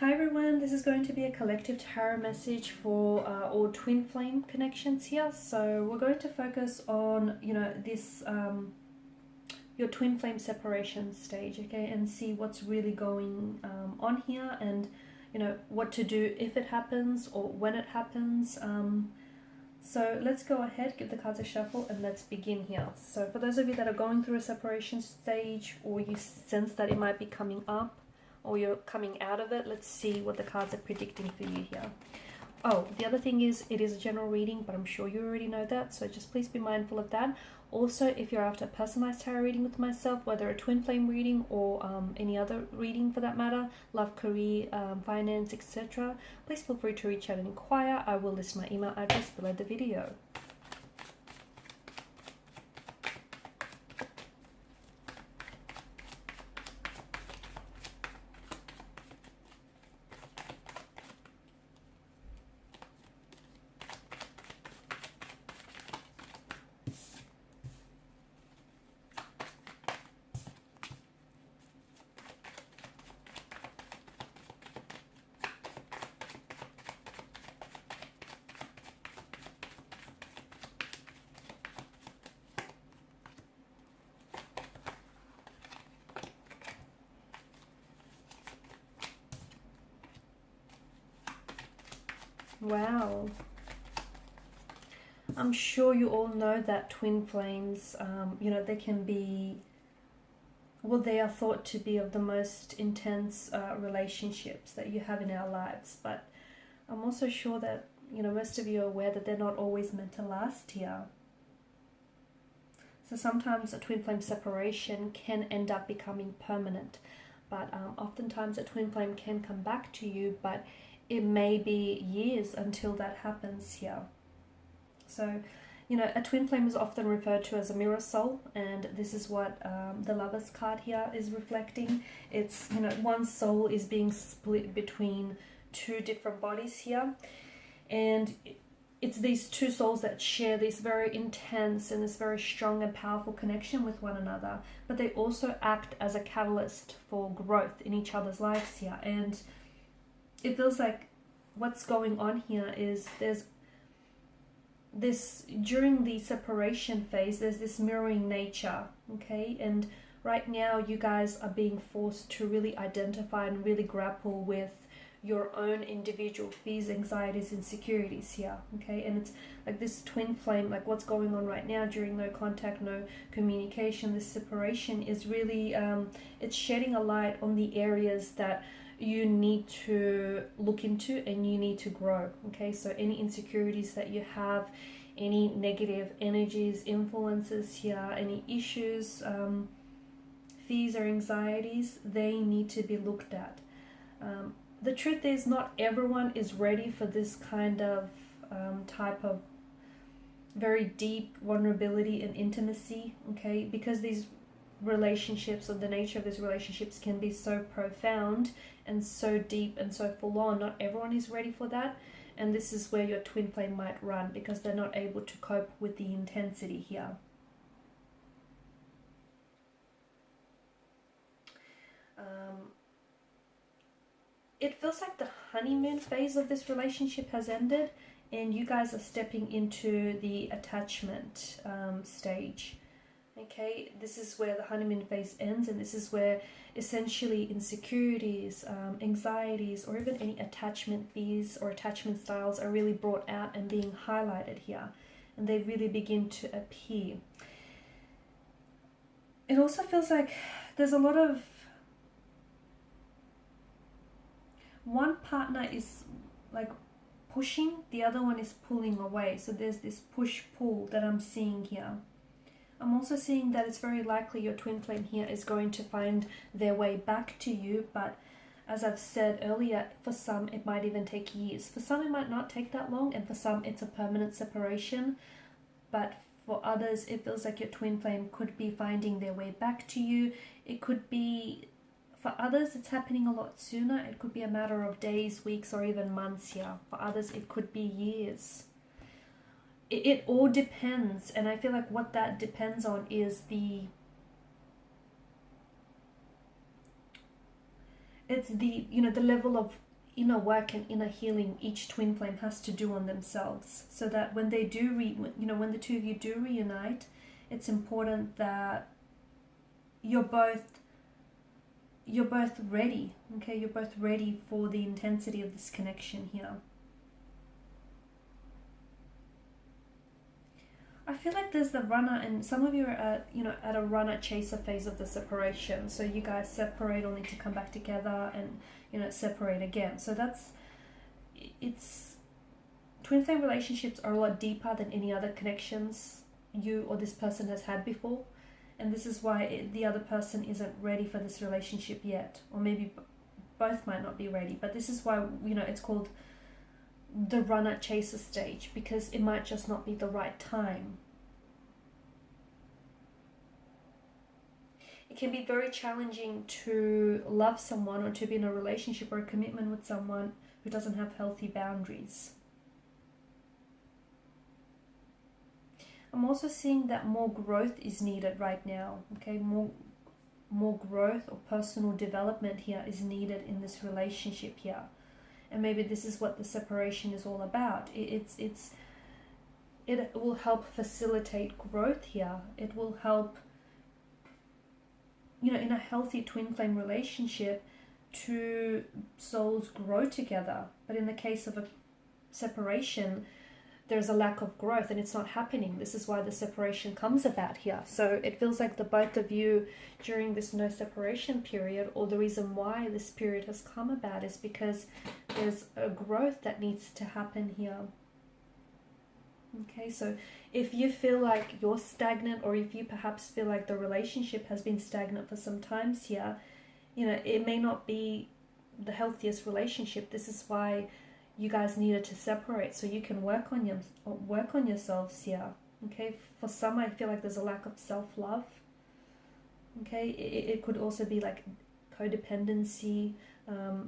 Hi everyone, this is going to be a collective tarot message for all twin flame connections here. So we're going to focus on, this your twin flame separation stage, okay, and see what's really going on here, and what to do if it happens or when it happens. So let's go ahead, give the cards a shuffle, and let's begin here. So for those of you that are going through a separation stage, or you sense that it might be coming up, or you're coming out of it, let's see what the cards are predicting for you here. Oh, the other thing is, it is a general reading, but I'm sure you already know that, so just please be mindful of that. Also, if you're after a personalized tarot reading with myself, whether a twin flame reading or any other reading for that matter, love, career, finance, etc., please feel free to reach out and inquire. I will list my email address below the video. Wow. I'm sure you all know that twin flames, they can be, well, they are thought to be of the most intense relationships that you have in our lives. But I'm also sure that, most of you are aware that they're not always meant to last here. So sometimes a twin flame separation can end up becoming permanent. But oftentimes a twin flame can come back to you, but it may be years until that happens here. So, a twin flame is often referred to as a mirror soul, and this is what the Lovers card here is reflecting. It's, one soul is being split between two different bodies here, and it's these two souls that share this very intense and this very strong and powerful connection with one another, but they also act as a catalyst for growth in each other's lives here. And it feels like what's going on here is there's this, during the separation phase, there's this mirroring nature, okay? And right now you guys are being forced to really identify and really grapple with your own individual fears, anxieties, insecurities here, okay? And it's like this twin flame, like what's going on right now during no contact, no communication, this separation is really, it's shedding a light on the areas that you need to look into and you need to grow, okay? So any insecurities that you have, any negative energies, influences here, any issues, fears or anxieties, they need to be looked at. The truth is, not everyone is ready for this kind of type of very deep vulnerability and intimacy, okay? Because these relationships, or the nature of these relationships, can be so profound and so deep and so full on. Not everyone is ready for that, and this is where your twin flame might run, because they're not able to cope with the intensity here. It feels like the honeymoon phase of this relationship has ended, and you guys are stepping into the attachment stage. Okay, this is where the honeymoon phase ends, and this is where essentially insecurities, anxieties, or even any attachment fears or attachment styles are really brought out and being highlighted here, and they really begin to appear. It also feels like there's a lot of, one partner is like pushing, the other one is pulling away. So there's this push-pull that I'm seeing here. I'm also seeing that it's very likely your twin flame here is going to find their way back to you, but as I've said earlier, for some it might even take years. For some it might not take that long, and for some it's a permanent separation. But for others, it feels like your twin flame could be finding their way back to you. It could be, for others, it's happening a lot sooner. It could be a matter of days, weeks, or even months here. For others, it could be years. It all depends, and I feel like what that depends on is it's the, you know, the level of inner work and inner healing each twin flame has to do on themselves, so that when they do when the two of you do reunite, it's important that you're both ready. Okay, you're both ready for the intensity of this connection here. I feel like there's the runner, and some of you are at, at a runner chaser phase of the separation. So you guys separate only to come back together and, separate again. So it's twin flame relationships are a lot deeper than any other connections you or this person has had before. And this is why the other person isn't ready for this relationship yet. Or maybe both might not be ready. But this is why, it's called the runner chaser stage, because it might just not be the right time. It can be very challenging to love someone or to be in a relationship or a commitment with someone who doesn't have healthy boundaries. I'm also seeing that more growth is needed right now. Okay, more growth or personal development here is needed in this relationship here. And maybe this is what the separation is all about. It will help facilitate growth here. It will help, in a healthy twin flame relationship, two souls grow together. But in the case of a separation, there's a lack of growth and it's not happening. This is why the separation comes about here. So it feels like the both of you during this no separation period, or the reason why this period has come about, is because there's a growth that needs to happen here. Okay, so if you feel like you're stagnant, or if you perhaps feel like the relationship has been stagnant for some times here, it may not be the healthiest relationship. This is why you guys needed to separate, so you can work on yourselves here. Okay, for some, I feel like there's a lack of self-love. Okay, it could also be like codependency.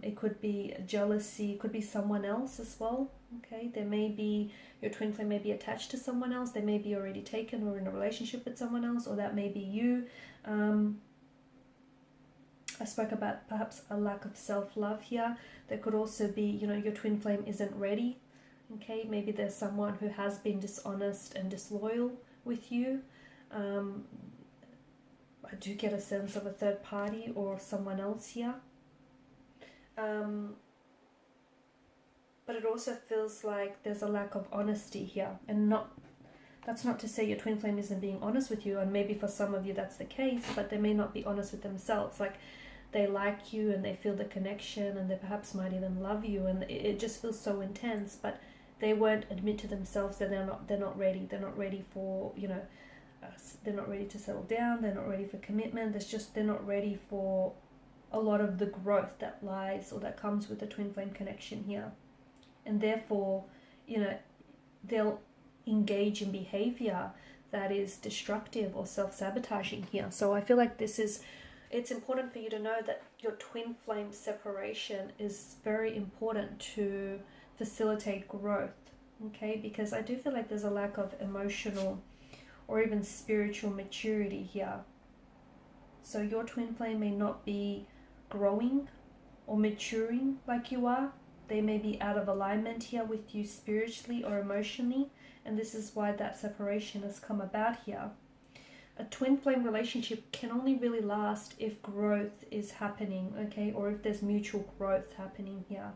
It could be jealousy. It could be someone else as well. Okay, there may be, your twin flame may be attached to someone else. They may be already taken or in a relationship with someone else, or that may be you. I spoke about perhaps a lack of self-love here. There could also be, your twin flame isn't ready. Okay, maybe there's someone who has been dishonest and disloyal with you. I do get a sense of a third party or someone else here. But it also feels like there's a lack of honesty here. And that's not to say your twin flame isn't being honest with you, and maybe for some of you that's the case, but they may not be honest with themselves. Like, they like you and they feel the connection, and they perhaps might even love you, and it just feels so intense, but they won't admit to themselves that they're not ready. They're not ready for, they're not ready to settle down. They're not ready for commitment. They're not ready for a lot of the growth that lies or that comes with the twin flame connection here. And therefore, they'll engage in behavior that is destructive or self-sabotaging here. So I feel like it's important for you to know that your twin flame separation is very important to facilitate growth, okay? Because I do feel like there's a lack of emotional or even spiritual maturity here. So your twin flame may not be growing or maturing like you are. They may be out of alignment here with you spiritually or emotionally, and this is why that separation has come about here. A twin flame relationship can only really last if growth is happening, okay, or if there's mutual growth happening here.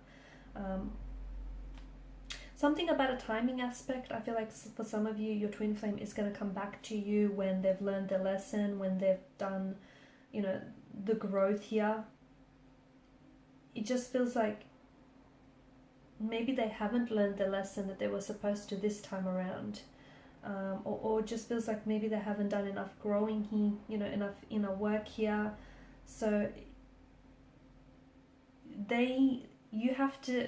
Something about a timing aspect. I feel like for some of you, your twin flame is going to come back to you when they've learned their lesson, when they've done, the growth here. It just feels like maybe they haven't learned the lesson that they were supposed to this time around. Or just feels like maybe they haven't done enough growing here, enough inner work here. So you have to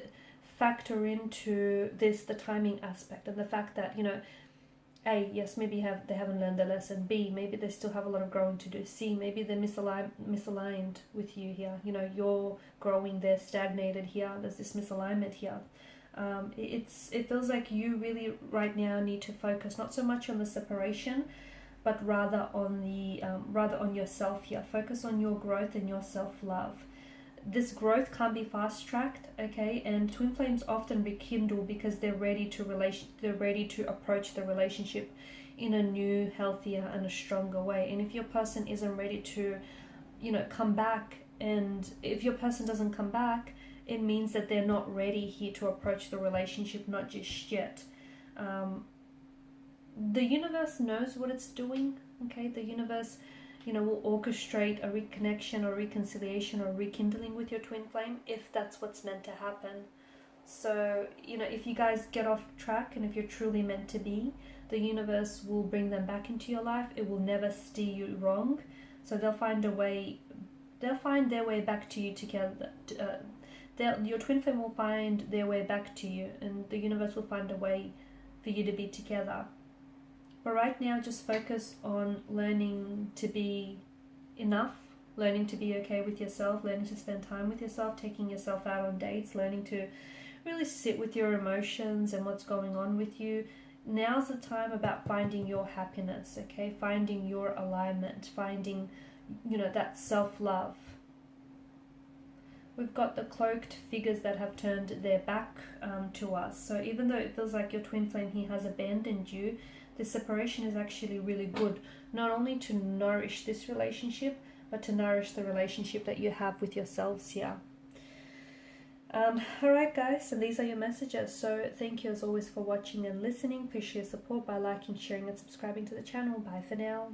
factor into the timing aspect, and the fact that, A, yes, maybe they haven't learned their lesson. B, maybe they still have a lot of growing to do. C, maybe they're misaligned with you here. You're growing, they're stagnated here. There's this misalignment here. It feels like you really right now need to focus not so much on the separation, but rather on yourself here. Focus on your growth and your self-love. this growth can't be fast-tracked, okay? And twin flames often rekindle because they're ready to approach the relationship in a new, healthier, and a stronger way. And if your person isn't ready to, come back, and if your person doesn't come back, it means that they're not ready here to approach the relationship, not just yet. The universe knows what it's doing, okay? The universe, will orchestrate a reconnection or reconciliation or rekindling with your twin flame if that's what's meant to happen. So, if you guys get off track and if you're truly meant to be, the universe will bring them back into your life. It will never steer you wrong. So they'll find their way back to you together. Your twin flame will find their way back to you, and the universe will find a way for you to be together. But right now, just focus on learning to be enough, learning to be okay with yourself, learning to spend time with yourself, taking yourself out on dates, learning to really sit with your emotions and what's going on with you. Now's the time about finding your happiness, okay? Finding your alignment, finding, that self-love. We've got the cloaked figures that have turned their back to us. So even though it feels like your twin flame here has abandoned you, the separation is actually really good, not only to nourish this relationship, but to nourish the relationship that you have with yourselves here. Alright guys, and these are your messages. So thank you as always for watching and listening. Appreciate your support by liking, sharing and subscribing to the channel. Bye for now.